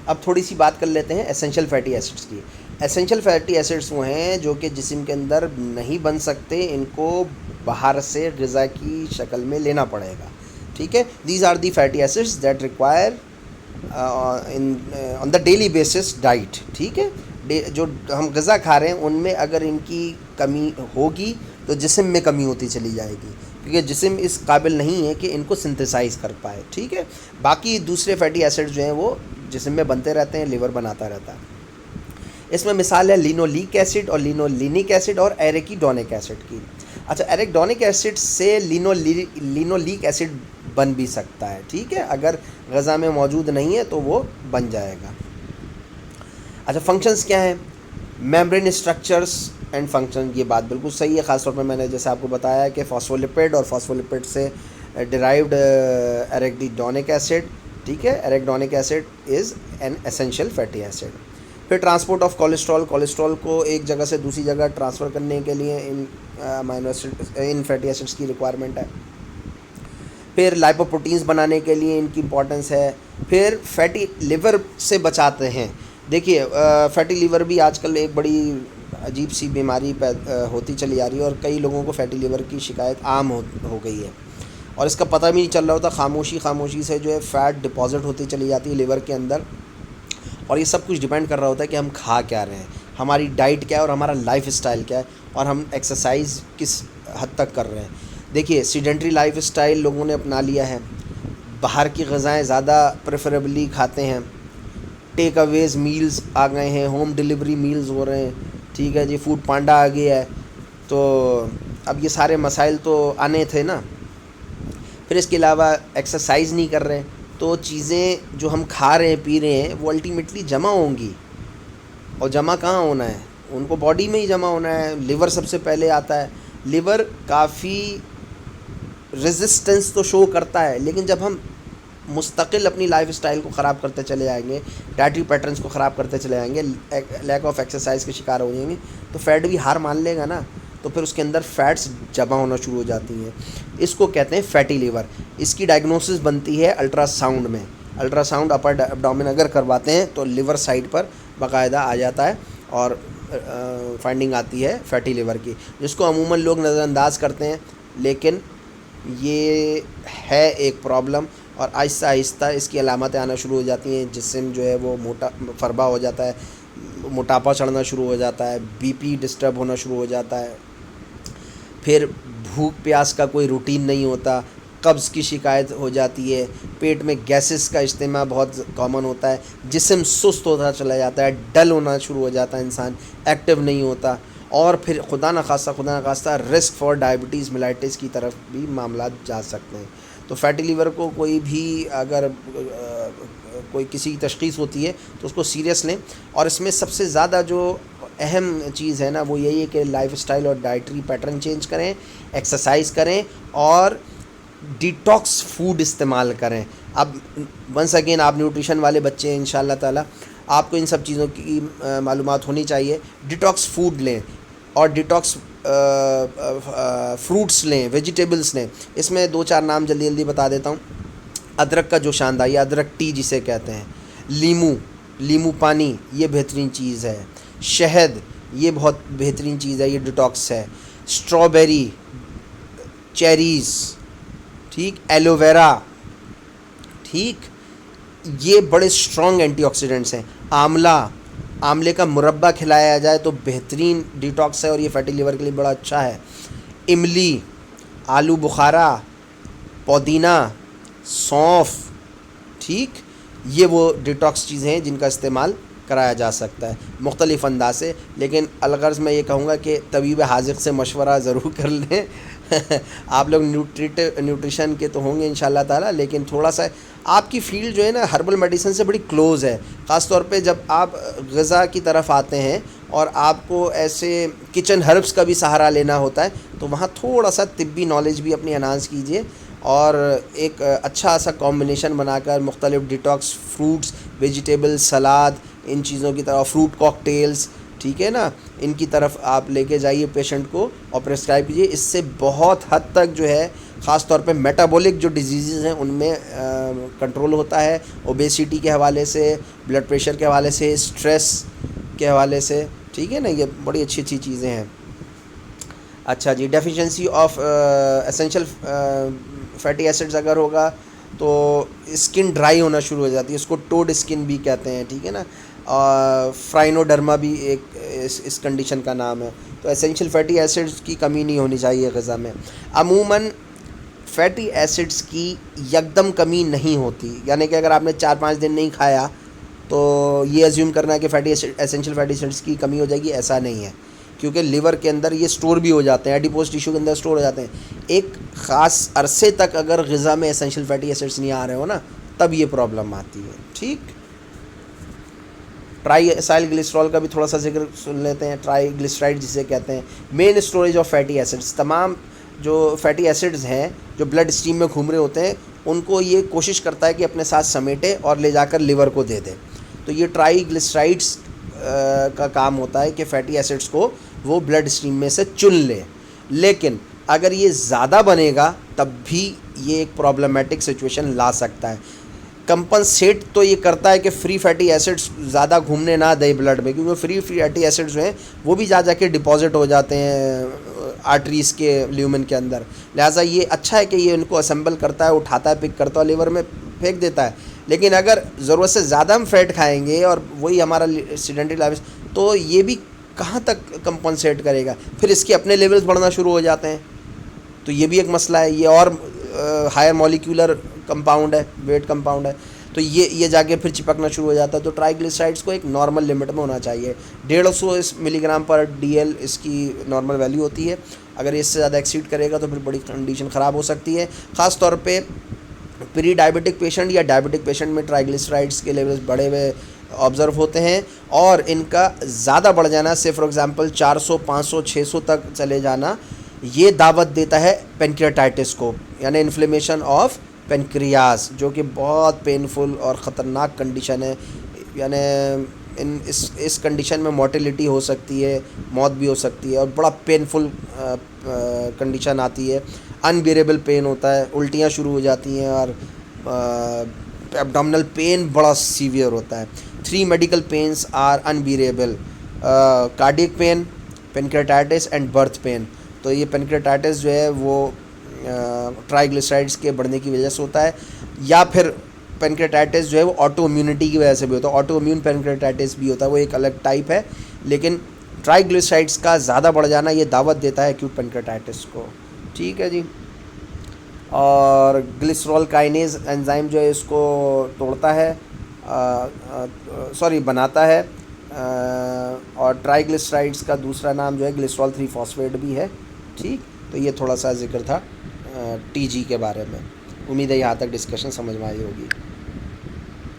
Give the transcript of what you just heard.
اب تھوڑی سی بات کر لیتے ہیں اسینشیل فیٹی ایسڈس کی. اسینشیل فیٹی ایسڈس وہ ہیں جو کہ جسم کے اندر نہیں بن سکتے, ان کو باہر سے غذا کی شکل میں لینا پڑے گا. ٹھیک ہے, these are the fatty acids that require on the daily basis diet. ٹھیک ہے, جو ہم غذا کھا رہے ہیں ان میں اگر ان کی کمی ہوگی تو جسم میں کمی ہوتی چلی جائے گی, کیونکہ جسم اس قابل نہیں ہے کہ ان کو سنتھیسائز کر پائے. ٹھیک ہے, باقی دوسرے فیٹی ایسڈ جو ہیں وہ جسم میں بنتے رہتے ہیں, لیور بناتا رہتا ہے. اس میں مثال ہے لینولیک ایسڈ اور لینولینک ایسڈ اور ایریکیڈونک ایسڈ کی. اچھا, ایریکیڈونک ایسڈ سے لینولیک ایسڈ بن بھی سکتا ہے. ٹھیک ہے, اگر غذا میں موجود نہیں ہے تو وہ بن جائے گا. اچھا, فنکشنز کیا ہیں؟ میمبرین اسٹرکچرس اینڈ فنکشن, یہ بات بالکل صحیح ہے. خاص طور پہ میں نے جیسے آپ کو بتایا کہ فاسفولپڈ اور فاسفولپڈ سے ڈرائیوڈ ایریکیڈونک ایسڈ. ٹھیک ہے, arachidonic acid is an essential fatty acid. پھر ٹرانسپورٹ آف کولیسٹرول, کولیسٹرول کو ایک جگہ سے دوسری جگہ ٹرانسفر کرنے کے لیے ان فیٹی ایسڈس کی ریکوائرمنٹ ہے. پھر لائپوپروٹینز بنانے کے لیے ان کی امپورٹنس ہے. پھر فیٹی لیور سے بچاتے ہیں. دیکھیے, فیٹی لیور بھی آج کل ایک بڑی عجیب سی بیماری ہوتی چلی آ رہی ہے, اور کئی لوگوں کو فیٹی لیور کی شکایت عام ہو گئی ہے, اور اس کا پتہ بھی نہیں چل رہا ہوتا. خاموشی سے جو ہے فیٹ ڈپازٹ ہوتی چلی جاتی ہے لیور کے اندر, اور یہ سب کچھ ڈیپینڈ کر رہا ہوتا ہے کہ ہم کھا کیا رہے ہیں, ہماری ڈائٹ کیا ہے, اور ہمارا لائف اسٹائل کیا ہے, اور ہم ایکسرسائز کس حد تک کر رہے ہیں. دیکھیے, سیڈنٹری لائف اسٹائل لوگوں نے اپنا لیا ہے, باہر کی غذائیں زیادہ پریفریبلی کھاتے ہیں, ٹیک اویز میلز آ گئے ہیں, ہوم ڈیلیوری میلز ہو رہے ہیں. ٹھیک ہے جی, فوڈ پانڈا آ گیا ہے. تو اب یہ سارے مسائل تو آنے تھے نا. پھر اس کے علاوہ ایکسرسائز نہیں کر رہے, تو چیزیں جو ہم کھا رہے ہیں پی رہے ہیں وہ الٹیمیٹلی جمع ہوں گی, اور جمع کہاں ہونا ہے, ان کو باڈی میں ہی جمع ہونا ہے. لیور سب سے پہلے آتا ہے. لیور کافی ریزسٹنس تو شو کرتا ہے, لیکن جب ہم مستقل اپنی لائف اسٹائل کو خراب کرتے چلے جائیں گے, ڈائٹری پیٹرنس کو خراب کرتے چلے جائیں گے, لیک آف ایکسرسائز کے شکار ہو جائیں گے, تو فیٹ بھی ہار مان لے گا نا, تو پھر اس کے اندر فیٹس جمع ہونا شروع ہو جاتی ہیں. اس کو کہتے ہیں فیٹی لیور. اس کی ڈائگنوسس بنتی ہے الٹرا ساؤنڈ میں. الٹرا ساؤنڈ اپر ایبڈومن اگر کرواتے ہیں تو لیور سائڈ پر باقاعدہ آ جاتا ہے, اور فائنڈنگ آتی ہے فیٹی لیور کی, جس کو عموماً لوگ نظر انداز کرتے ہیں, لیکن یہ ہے ایک پرابلم, اور آہستہ آہستہ اس کی علامتیں آنا شروع ہو جاتی ہیں. جسم جو ہے وہ فربا ہو جاتا ہے, موٹاپا چڑھنا شروع ہو جاتا ہے, بی پی ڈسٹرب ہونا شروع ہو جاتا ہے. پھر بھوک پیاس کا کوئی روٹین نہیں ہوتا, قبض کی شکایت ہو جاتی ہے, پیٹ میں گیسز کا اجتماع بہت کامن ہوتا ہے, جسم سست ہوتا چلا جاتا ہے, ڈل ہونا شروع ہو جاتا ہے, انسان ایکٹیو نہیں ہوتا, اور پھر خدا نخواستہ رسک فار ڈائبٹیز میلائٹس کی طرف بھی معاملات جا سکتے ہیں. تو فیٹی لیور کو کوئی بھی اگر کوئی کسی تشخیص ہوتی ہے تو اس کو سیریس لیں. اور اس میں سب سے زیادہ جو اہم چیز ہے نا وہ یہی ہے کہ لائف اسٹائل اور ڈائٹری پیٹرن چینج کریں, ایکسرسائز کریں, اور ڈیٹاکس فوڈ استعمال کریں. اب ونس اگین آپ نیوٹریشن والے بچے ہیں, انشاءاللہ تعالی آپ کو ان سب چیزوں کی معلومات ہونی چاہیے. ڈیٹاکس فوڈ لیں, اور ڈیٹاکس فروٹس لیں, ویجیٹیبلس لیں. اس میں 2-4 نام جلدی بتا دیتا ہوں. ادرک کا جوش آندہ, یہ ادرک ٹی جسے کہتے ہیں. لیمو پانی, یہ بہترین چیز ہے. شہد, یہ بہت بہترین چیز ہے, یہ ڈیٹاکس ہے. اسٹرابیری, چیریز, ٹھیک, ایلو ویرا, ٹھیک, یہ بڑے اسٹرانگ اینٹی آکسیڈنٹس ہیں. آملے کا مربع کھلایا جائے تو بہترین ڈیٹاکس ہے, اور یہ فیٹی لیور کے لیے بڑا اچھا ہے. املی, آلو بخارا, پودینہ, سونف, ٹھیک, یہ وہ ڈیٹاکس چیزیں ہیں جن کا استعمال کرایا جا سکتا ہے مختلف انداز سے. لیکن الغرض میں یہ کہوں گا کہ طبیب حاذق سے مشورہ ضرور کر لیں. آپ لوگ نیوٹریشن کے تو ہوں گے انشاءاللہ تعالی, لیکن تھوڑا سا آپ کی فیلڈ جو ہے نا ہربل میڈیسن سے بڑی کلوز ہے. خاص طور پہ جب آپ غذا کی طرف آتے ہیں اور آپ کو ایسے کچن ہربس کا بھی سہارا لینا ہوتا ہے, تو وہاں تھوڑا سا طبی نالج بھی اپنی انہانس کیجیے, اور ایک اچھا سا کمبینیشن بنا کر مختلف ڈیٹاکس فروٹس, ویجیٹیبل, سلاد, ان چیزوں کی طرف, فروٹ کاکٹیلز, ٹھیک ہے نا, ان کی طرف آپ لے کے جائیے پیشنٹ کو اور پرسکرائب کیجیے. اس سے بہت حد تک جو ہے خاص طور پہ میٹابولک جو ڈیزیزز ہیں ان میں کنٹرول ہوتا ہے، اوبیسٹی کے حوالے سے، بلڈ پریشر کے حوالے سے، اسٹریس کے حوالے سے، ٹھیک ہے نا، یہ بڑی اچھی اچھی چیزیں ہیں. اچھا جی، deficiency of essential fatty acids اگر ہوگا تو اسکن ڈرائی ہونا شروع ہو جاتی ہے، اس کو ٹوڈ اسکن بھی کہتے ہیں، ٹھیک ہے نا. فرائنوڈرما بھی ایک اس کنڈیشن کا نام ہے. تو اسینشل فیٹی ایسڈز کی کمی نہیں ہونی چاہیے غذا میں. عموماً فیٹی ایسڈز کی یکدم کمی نہیں ہوتی، یعنی کہ اگر آپ نے 4-5 دن نہیں کھایا تو یہ ایزیوم کرنا ہے کہ اسینشل فیٹی ایسڈز کی کمی ہو جائے گی، ایسا نہیں ہے. کیونکہ لیور کے اندر یہ سٹور بھی ہو جاتے ہیں، ایڈیپوز ٹیشو کے اندر سٹور ہو جاتے ہیں. ایک خاص عرصے تک اگر غذا میں اسینشل فیٹی ایسڈز نہیں آ رہے ہو نا، تب یہ پرابلم آتی ہے. ٹھیک، ٹرائی اسائل گلیسرول کا بھی تھوڑا سا ذکر سن لیتے ہیں. ٹرائی گلیسرائڈ جسے کہتے ہیں، مین اسٹوریج آف فیٹی ایسڈز. تمام جو فیٹی ایسڈز ہیں جو بلڈ اسٹریم میں گھوم رہے ہوتے ہیں ان کو یہ کوشش کرتا ہے کہ اپنے ساتھ سمیٹے اور لے جا کر لیور کو دے دے. تو یہ ٹرائی گلیسرائڈس کا کام ہوتا ہے کہ فیٹی ایسڈز کو وہ بلڈ اسٹریم میں سے چن لے. لیکن اگر یہ زیادہ بنے گا تب بھی یہ ایک پرابلمیٹک سچویشن لا سکتا ہے. کمپنسیٹ تو یہ کرتا ہے کہ فری فیٹی ایسڈز زیادہ گھومنے نہ دے بلڈ میں، کیونکہ فری فیٹی ایسڈز جو ہیں وہ بھی جا کے ڈپازٹ ہو جاتے ہیں آرٹریز کے لیومن کے اندر. لہٰذا یہ اچھا ہے کہ یہ ان کو اسمبل کرتا ہے، اٹھاتا ہے، پک کرتا ہے، لیور میں پھینک دیتا ہے. لیکن اگر ضرورت سے زیادہ ہم فیٹ کھائیں گے اور وہی ہمارا سیڈنٹری لائف، تو یہ بھی کہاں تک کمپنسیٹ کرے گا. پھر اس کے اپنے لیولز بڑھنا شروع ہو جاتے ہیں، تو یہ بھی ایک مسئلہ ہے. یہ اور ہائر مولیکولر کمپاؤنڈ ہے، ویٹ کمپاؤنڈ ہے، تو یہ جا کے پھر چپکنا شروع ہو جاتا ہے. تو ٹرائیگلیسرائڈس کو ایک نارمل لمٹ میں ہونا چاہیے. 150 ملی گرام پر ڈی ایل اس کی نارمل ویلیو ہوتی ہے. اگر اس سے زیادہ ایکسیڈ کرے گا تو پھر بڑی کنڈیشن خراب ہو سکتی ہے. خاص طور پہ پری ڈائبٹک پیشنٹ یا ڈائبٹک پیشنٹ میں ٹرائیگلیسرائڈس کے لیولز بڑے ہوئے آبزرو ہوتے ہیں، اور ان کا زیادہ بڑھ جانا، سے فار ایگزامپل 400 500 600 تک چلے جانا، یہ دعوت دیتا ہے پینکریاٹائٹس کو، یعنی انفلیمیشن آف پینکریاز، جو کہ بہت پینفل اور خطرناک کنڈیشن ہے. یعنی اس کنڈیشن میں موٹیلیٹی ہو سکتی ہے، موت بھی ہو سکتی ہے، اور بڑا پینفل کنڈیشن آتی ہے. انبیریبل پین ہوتا ہے، الٹیاں شروع ہو جاتی ہیں، اور ایبڈومنل پین بڑا سیویئر ہوتا ہے. 3 medical pains are unbearable: cardiac pain, pancreatitis and birth pain. تو یہ پینکریاٹائٹس جو ہے وہ ٹرائیگلیسرائڈس کے بڑھنے کی وجہ سے ہوتا ہے، یا پھر پینکریاٹائٹس جو ہے وہ آٹو امیونٹی کی وجہ سے بھی ہوتا ہے. آٹو امیون پینکریاٹائٹس بھی ہوتا ہے، وہ ایک الگ ٹائپ ہے. لیکن ٹرائیگلیسرائڈس کا زیادہ بڑھ جانا یہ دعوت دیتا ہے ایکیوٹ پینکریاٹائٹس کو. ٹھیک ہے جی. اور گلیسرول کائنیز انزائم جو ہے اس کو توڑتا ہے، بناتا ہے. اور ٹرائیگلیسرائڈس کا دوسرا نام جو ہے گلیسرول 3 فاسفیٹ بھی ہے. ٹھیک، تو یہ تھوڑا سا ذکر تھا ٹی جی کے بارے میں. امید ہے یہاں تک ڈسکشن سمجھ میں آئی ہوگی.